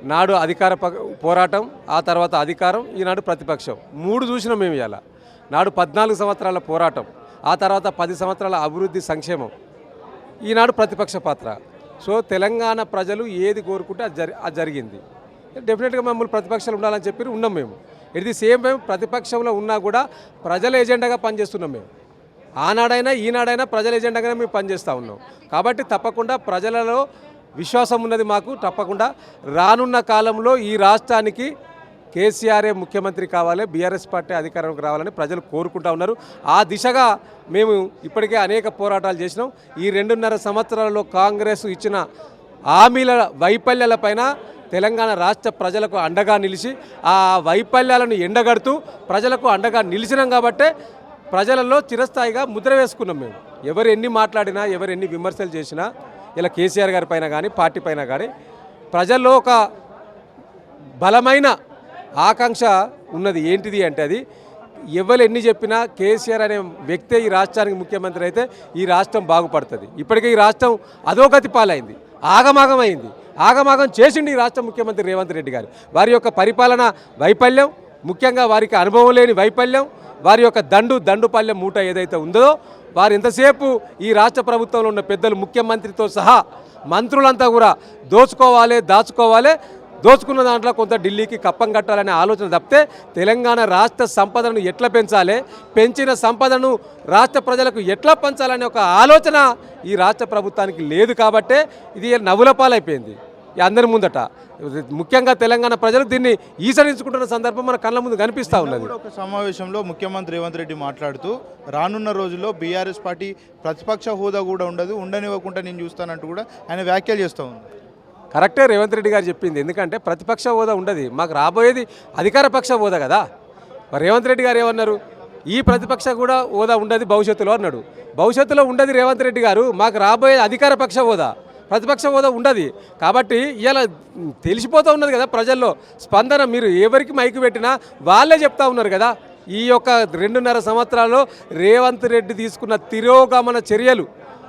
నాడు అధికార పోరాటం, ఆ తర్వాత అధికారం, ఈనాడు ప్రతిపక్షం 3 చూసినాం మేము. ఇలా నాడు 14 సంవత్సరాల పోరాటం, ఆ తర్వాత 10 సంవత్సరాల అభివృద్ధి సంక్షేమం, ఈనాడు ప్రతిపక్ష పాత్ర. సో తెలంగాణ ప్రజలు ఏది కోరుకుంటే అది జరిగింది. డెఫినెట్గా మమ్మల్ని ప్రతిపక్షాలు ఉండాలని చెప్పి ఉన్నాం మేము. ఎట్ ది సేమ్ టైం ప్రతిపక్షంలో ఉన్నా కూడా ప్రజల ఎజెండాగా పనిచేస్తున్నాం మేము. ఆనాడైనా ఈనాడైనా ప్రజల ఎజెండాగానే మేము పనిచేస్తూ ఉన్నాం. కాబట్టి తప్పకుండా ప్రజలలో విశ్వాసం ఉన్నది మాకు. తప్పకుండా రానున్న కాలంలో ఈ రాష్ట్రానికి కేసీఆరే ముఖ్యమంత్రి కావాలి, బీఆర్ఎస్ పార్టీ అధికారంలోకి రావాలని ప్రజలు కోరుకుంటా ఉన్నారు. ఆ దిశగా మేము ఇప్పటికే అనేక పోరాటాలు చేసినాం. ఈ 2.5 సంవత్సరాలలో కాంగ్రెస్ ఇచ్చిన హామీల వైఫల్యాలపైన తెలంగాణ రాష్ట్ర ప్రజలకు అండగా నిలిచి ఆ వైఫల్యాలను ఎండగడుతూ ప్రజలకు అండగా నిలిచినాం. కాబట్టే ప్రజలలో చిరస్థాయిగా ముద్ర వేసుకున్నాం మేము. ఎవరు ఎన్ని మాట్లాడినా, ఎవరు ఎన్ని విమర్శలు చేసినా, ఇలా కేసీఆర్ గారి పైన కానీ పార్టీ పైన కానీ ప్రజల్లో ఒక బలమైన ఆకాంక్ష ఉన్నది. ఏంటిది అంటే అది ఎవరు ఎన్ని చెప్పినా కేసీఆర్ అనే వ్యక్తే ఈ రాష్ట్రానికి ముఖ్యమంత్రి అయితే ఈ రాష్ట్రం బాగుపడుతుంది. ఇప్పటికే ఈ రాష్ట్రం అధోగతి పాలైంది, ఆగమాగమైంది. ఆగమాగం చేసిండి ఈ రాష్ట్ర ముఖ్యమంత్రి రేవంత్ రెడ్డి గారు. వారి యొక్క పరిపాలన వైఫల్యం, ముఖ్యంగా వారికి అనుభవం లేని వైఫల్యం, వారి యొక్క దండుపల్లెం మూట ఏదైతే ఉందో, వారు ఎంతసేపు ఈ రాష్ట్ర ప్రభుత్వంలో ఉన్న పెద్దలు ముఖ్యమంత్రితో సహా మంత్రులంతా కూడా దాచుకోవాలి, దోచుకున్న దాంట్లో కొంత ఢిల్లీకి కప్పం కట్టాలనే ఆలోచన తప్పితే తెలంగాణ రాష్ట్ర సంపదను ఎట్లా పెంచాలి, పెంచిన సంపదను రాష్ట్ర ప్రజలకు ఎట్లా పంచాలనే ఒక ఆలోచన ఈ రాష్ట్ర ప్రభుత్వానికి లేదు. కాబట్టే ఇది నవ్వుల పాలైపోయింది అందరి ముందట. ముఖ్యంగా తెలంగాణ ప్రజలు దీన్ని ఈసడించుకుంటున్న సందర్భం మన కళ్ళ ముందు కనిపిస్తూ ఉన్నది. ఒక సమావేశంలో ముఖ్యమంత్రి రేవంత్ రెడ్డి మాట్లాడుతూ రానున్న రోజుల్లో బీఆర్ఎస్ పార్టీ ప్రతిపక్ష హోదా కూడా ఉండనివ్వకుండా నేను చూస్తానంటూ కూడా ఆయన వ్యాఖ్యలు చేస్తూ ఉంది. కరెక్టే రేవంత్ రెడ్డి గారు చెప్పింది. ఎందుకంటే ప్రతిపక్ష హోదా ఉండదు, మాకు రాబోయేది అధికార పక్ష హోదా కదా. మరి రేవంత్ రెడ్డి గారు ఏమన్నారు, ఈ ప్రతిపక్ష కూడా హోదా ఉండదు భవిష్యత్తులో అన్నాడు. భవిష్యత్తులో ఉండదు రేవంత్ రెడ్డి గారు, మాకు రాబోయేది అధికార పక్ష హోదా, ప్రతిపక్ష హోదా ఉండదు. కాబట్టి ఇలా తెలిసిపోతూ ఉన్నది కదా ప్రజల్లో స్పందన. మీరు ఎవరికి మైకు పెట్టినా వాళ్ళే చెప్తా ఉన్నారు కదా. ఈ యొక్క 2.5 సంవత్సరాల్లో రేవంత్ రెడ్డి తీసుకున్న తిరోగమన చర్యలు,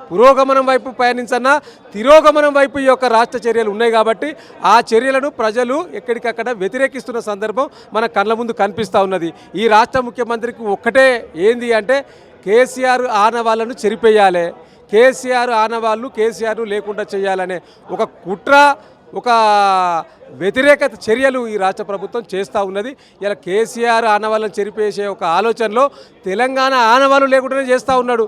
పురోగమనం వైపు పయనించన్నా తిరోగమనం వైపు ఈ యొక్క రాష్ట్ర చర్యలు ఉన్నాయి. కాబట్టి ఆ చర్యలను ప్రజలు ఎక్కడికక్కడ వ్యతిరేకిస్తున్న సందర్భం మన కళ్ళ ముందు కనిపిస్తూ ఉన్నది. ఈ రాష్ట్ర ముఖ్యమంత్రికి ఒక్కటే ఏంది అంటే కేసీఆర్ ఆనవాళ్ళను చెరిపేయాలి, కేసీఆర్ ఆనవాళ్ళు కేసీఆర్ లేకుండా చేయాలనే ఒక కుట్ర, ఒక వ్యతిరేకత చర్యలు ఈ రాష్ట్ర ప్రభుత్వం చేస్తూ ఉన్నది. ఇలా కేసీఆర్ ఆనవాళ్ళను చెరిపేసే ఒక ఆలోచనలో తెలంగాణ ఆనవాళ్ళు లేకుండానే చేస్తూ ఉన్నాడు.